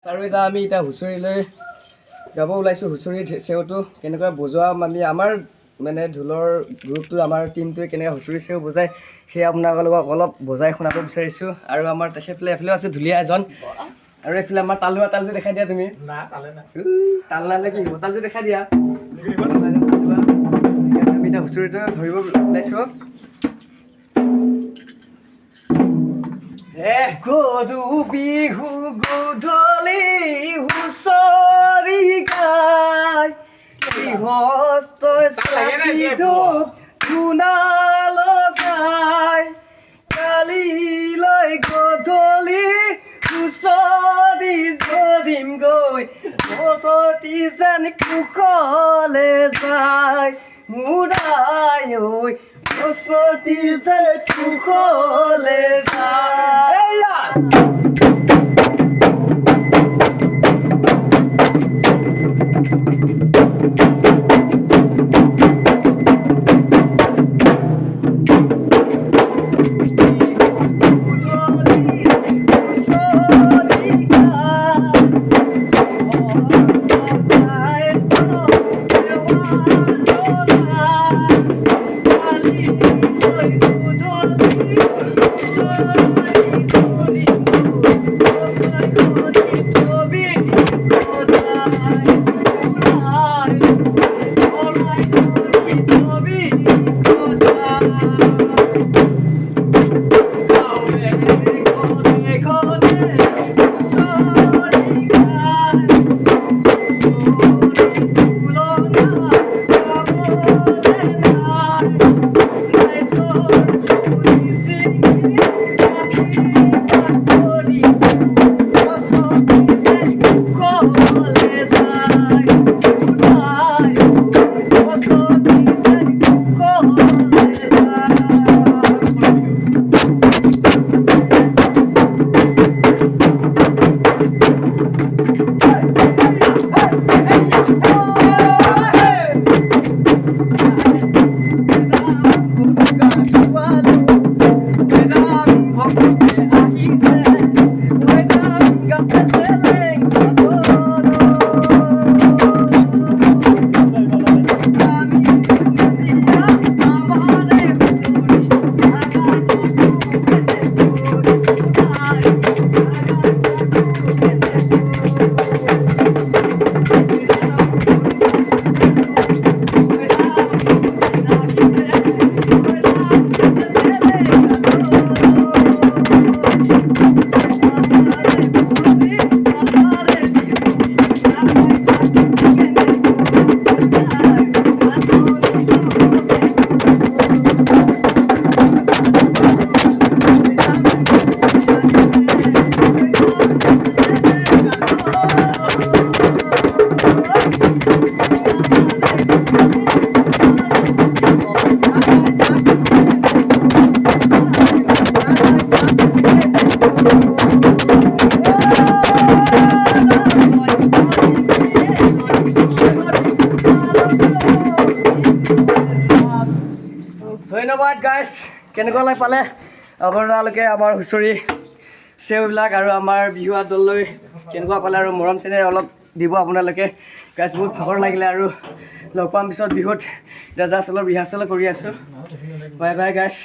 আৰু এটা আমি এতিয়া হুঁচৰিলৈ গাব ওলাইছোঁ। হুঁচৰি চেউটো কেনেকৈ বজোৱাম আমি, আমাৰ মানে ঢোলৰ গ্ৰুপটো আমাৰ টীমটোৱে কেনেকৈ হুঁচৰি চেউ বজায় সেয়া আপোনালোকক অলপ বজাই শুনাব বিচাৰিছোঁ। আৰু আমাৰ তেখেতফালে এফালেও আছে ঢুলীয়া এজন, আৰু এইফালে আমাৰ তালুৱা। তালযোৰ দেখাই দিয়া তুমি। তাল নালে কি হ'ব, তালযোৰ দেখাই দিয়া। আমি এতিয়া হুঁচৰিটো ধৰিব ওলাইছোঁ। গৰু বিহু গধূলি হুঁচৰি গায়, গৃহস্থই চাকি ধূপ ধূনা লগায়, কালিলৈ গধূলি হুঁচৰি জৰিম গৈ, বছৰটি যেন কুশলে যায় মোৰ আই ঐ, বছৰটি যেন কুশলে যায়। ধন্যবাদ গাইজ, কেনেকুৱা পালে আপোনালোকে আমাৰ হুঁচৰি চেউবিলাক আৰু আমাৰ বিহুৱা দললৈ কেনেকুৱা পালে, আৰু মৰম চেনেহ অলপ দিব আপোনালোকে গাইজ। বহুত ভাগৰ লাগিলে আৰু লগ পাম পিছত বিহুত। এতিয়া জাষ্ট অলপ ৰিহাৰ্চেল কৰি আছোঁ। Bye bye guys.